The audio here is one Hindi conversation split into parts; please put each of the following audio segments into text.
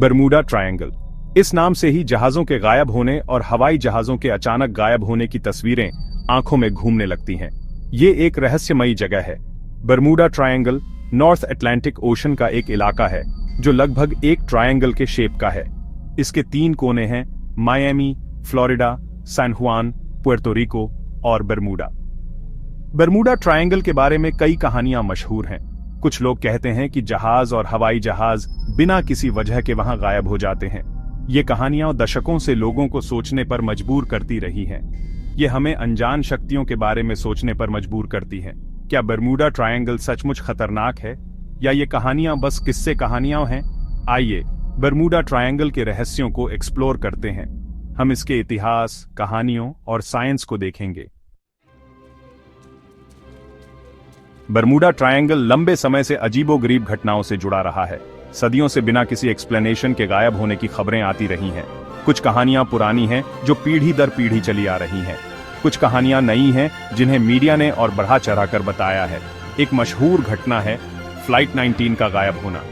Bermuda triangle. इस नाम से ही जहाजों के गायब होने और हवाई जहाजों के अचानक गायब होने की तस्वीरें आंखों में घूमने लगती हैं। ये एक रहस्यमयी जगह है। Bermuda triangle north Atlantic ocean का एक इलाका है जो लगभग एक ट्रायंगल के शेप का है। इसके 3 कोने हैं: मायामी, फ्लोरिडा, सैन जुआन, पुएर्तो रिको और बरमूडा। बरमूडा ट्रायंगल के बारे में कई कहानियां मशहूर हैं। कुछ लोग कहते हैं कि जहाज और हवाई जहाज बिना किसी वजह के वहां गायब हो जाते हैं। ये कहानियां दशकों से लोगों को सोचने पर मजबूर करती रही हैं। ये हमें अनजान शक्तियों के बारे में सोचने पर मजबूर करती हैं। क्या बरमूडा ट्रायंगल सचमुच खतरनाक है या ये कहानियां बस किस्से कहानियां हैं? आइए बरमूडा ट्रायंगल के रहस्यों को एक्सप्लोर करते हैं। हम इसके इतिहास, कहानियों और साइंस को देखेंगे। बरमूडा ट्रायंगल लंबे समय से अजीबोगरीब घटनाओं से जुड़ा रहा है। सदियों से बिना किसी एक्सप्लेनेशन के गायब होने की खबरें आती रही हैं। कुछ कहानियां पुरानी हैं जो पीढ़ी दर पीढ़ी चली आ रही हैं। कुछ कहानियां नई हैं जिन्हें मीडिया ने और बढ़ा चढ़ाकर बताया है। एक मशहूर घटना है फ्लाइट 19 का गायब होना।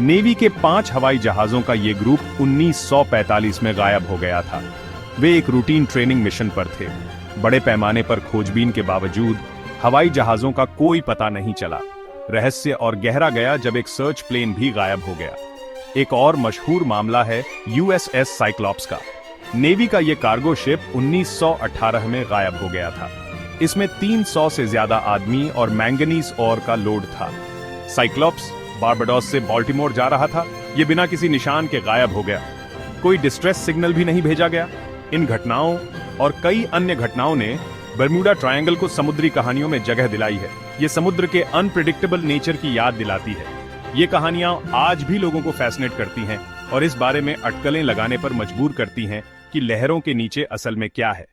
नेवी के 5 हवाई जहाजों का ये ग्रुप 1945 में गायब हो गया था। वे एक रूटीन ट्रेनिंग मिशन पर थे। बड़े पैमाने पर खोजबीन के बावजूद हवाई जहाजों का कोई पता नहीं चला। रहस्य और गहरा गया जब एक सर्च प्लेन भी गायब हो गया। एक और मशहूर मामला है USS साइक्लॉप्स का। नेवी का यह कार्गो शिप 1918 में गायब हो गया था। इसमें 300 से ज्यादा आदमी और मैंगनीज ओर का लोड था। साइक्लॉप्स बारबाडोस से बाल्टीमोर जा रहा था। यह बिना किसी निशान के गायब हो गया। कोई डिस्ट्रेस सिग्नल भी नहीं भेजा गया। इन घटनाओं और कई अन्य घटनाओं ने बरमूडा ट्रायंगल को समुद्री कहानियों में जगह दिलाई है। ये समुद्र के अनप्रिडिक्टेबल नेचर की याद दिलाती है। ये कहानियां आज भी लोगों को फैसिनेट करती हैं और इस बारे में अटकलें लगाने पर मजबूर करती हैं कि लहरों के नीचे असल में क्या है।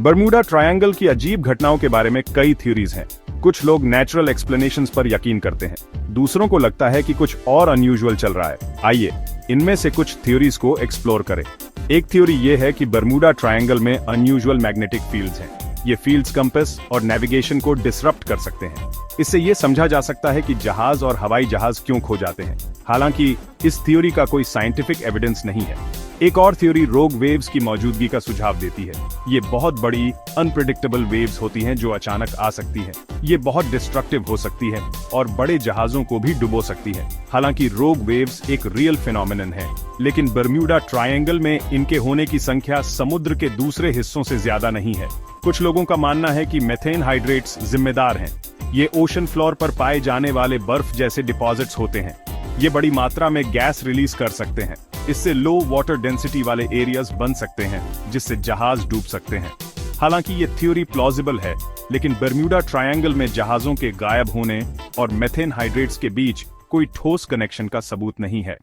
बरमूडा ट्रायंगल की अजीब घटनाओं के बारे में कई थ्योरीज हैं। कुछ लोग नेचुरल एक्सप्लेनेशंस पर यकीन करते हैं। दूसरों को लगता है कि कुछ और अनयूजुअल चल रहा है। आइए इनमें से कुछ थ्योरीज को एक्सप्लोर करें। एक थ्योरी यह है कि बरमूडा ट्रायंगल में अनयूजुअल मैग्नेटिक फील्ड्स हैं। ये फील्ड्स कंपास और नेविगेशन को डिसरप्ट कर सकते हैं। इससे यह समझा जा सकता है कि जहाज और हवाई जहाज क्यों खो जाते हैं। हालांकि इस थ्योरी का कोई साइंटिफिक एविडेंस नहीं है। एक और थ्योरी रोग वेव्स की मौजूदगी का सुझाव देती है। ये बहुत बड़ी अनप्रेडिक्टेबल वेव्स होती हैं जो अचानक आ सकती हैं। ये बहुत डिस्ट्रक्टिव हो सकती है और बड़े जहाजों को भी डुबो सकती है। हालांकि रोग वेव्स एक रियल फिनोमिनन है, लेकिन बरमूडा ट्रायंगल में इनके होने की संख्या समुद्र के दूसरे हिस्सों से ज्यादा नहीं है। कुछ लोगों का मानना है कि मेथेन हाइड्रेट्स जिम्मेदार हैं। ये ओशन फ्लोर पर पाए जाने वाले बर्फ जैसे डिपॉजिट्स होते हैं। ये बड़ी मात्रा में गैस रिलीज कर सकते हैं। इससे लो वाटर डेंसिटी वाले एरियाज बन सकते हैं जिससे जहाज डूब सकते हैं। हालांकि ये थ्योरी प्लॉजिबल है, लेकिन बरमूडा ट्रायंगल में जहाजों के गायब होने और मेथेन हाइड्रेट्स के बीच कोई ठोस कनेक्शन का सबूत नहीं है।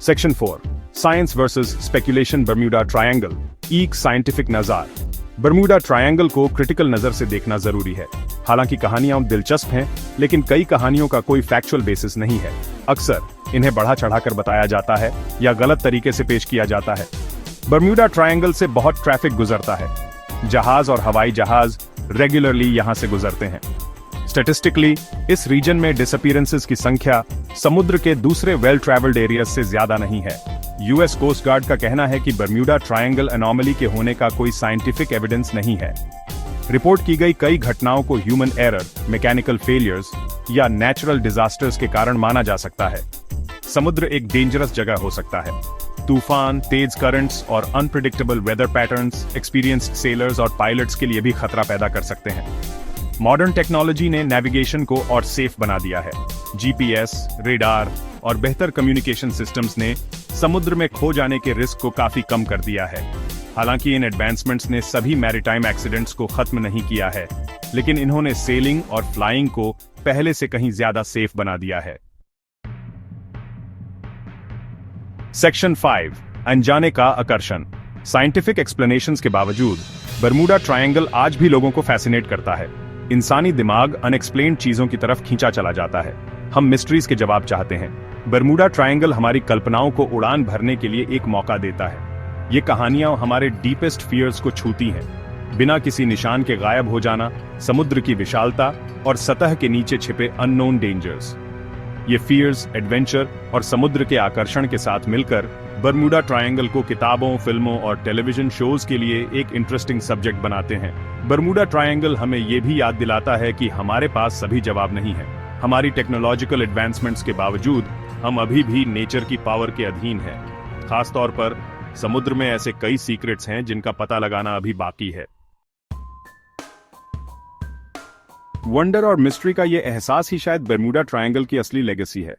Section 4 science versus speculation Bermuda triangle. एक साइंटिफिक नजर। बरमूडा ट्रायंगल को क्रिटिकल नजर से देखना जरूरी है। हालांकि कहानियां दिलचस्प हैं, लेकिन कई कहानियों का कोई फैक्चुअल बेसिस नहीं है। अक्सर इन्हें बढ़ा चढ़ाकर बताया जाता है या गलत तरीके से पेश किया जाता है। बरमूडा ट्रायंगल से बहुत ट्रैफिक गुजरता है। जहाज और हवाई जहाज रेगुलरली यहां से गुजरते हैं। स्टैटिस्टिकली इस रीजन में डिसअपीयरेंसेस की संख्या समुद्र के दूसरे वेल ट्रैवल्ड एरियाज से ज्यादा नहीं है। यूएस कोस्ट गार्ड का कहना है कि बरमूडा ट्रायंगल एनोमली के होने का कोई साइंटिफिक एविडेंस नहीं है। रिपोर्ट की गई कई घटनाओं को ह्यूमन एरर, मैकेनिकल फेलियर्स या नेचुरल डिजास्टर्स के कारण माना जा सकता है। समुद्र एक डेंजरस जगह हो सकता है। तूफान, तेज करंट्स और unpredictable weather patterns experienced sailors और पायलट्स के लिए भी खतरा पैदा कर सकते हैं। मॉडर्न टेक्नोलॉजी ने नेविगेशन को और सेफ बना दिया है। जीपीएस, रेडार और बेहतर कम्युनिकेशन सिस्टम्स ने समुद्र में खो जाने के रिस्क को काफी कम कर दिया है। हालांकि इन एडवांसमेंट्स ने सभी मैरीटाइम एक्सीडेंट्स को खत्म नहीं किया है, लेकिन इन्होंने सेलिंग और फ्लाइंग को पहले से कहीं ज्यादा सेफ बना दिया है। सेक्शन 5 अनजाने का आकर्षण। साइंटिफिक एक्सप्लेनेशंस के बावजूद बरमूडा ट्रायंगल आज भी लोगों को फैसिनेट करता है। इंसानी दिमाग अनएक्सप्लेन्ड चीजों की तरफ खींचा चला जाता है। हम मिस्ट्रीज के जवाब चाहते हैं। बरमूडा ट्रायंगल हमारी कल्पनाओं को उड़ान भरने के लिए एक मौका देता है। ये कहानियां हमारे डीपेस्ट फियर्स को छूती हैं। बिना किसी निशान के गायब हो जाना, समुद्र की विशालता और सतह के नीचे छिपे अननोन डेंजर्स। ये फियर्स, एडवेंचर और समुद्र के आकर्षण के साथ मिलकर बरमूडा ट्रायंगल को किताबों, फिल्मों और टेलीविजन शोज के लिए एक इंटरेस्टिंग सब्जेक्ट बनाते हैं। बरमूडा ट्रायंगल हमें यह भी याद दिलाता है कि हमारे पास सभी जवाब नहीं है। हमारी टेक्नोलॉजिकल एडवांसमेंट्स के बावजूद हम अभी भी नेचर की पावर के अधीन हैं। खासतौर पर समुद्र में ऐसे कई सीक्रेट्स हैं जिनका पता लगाना अभी बाकी है। वंडर और मिस्ट्री का ये एहसास ही शायद बरमूडा ट्रायंगल की असली लेगेसी है।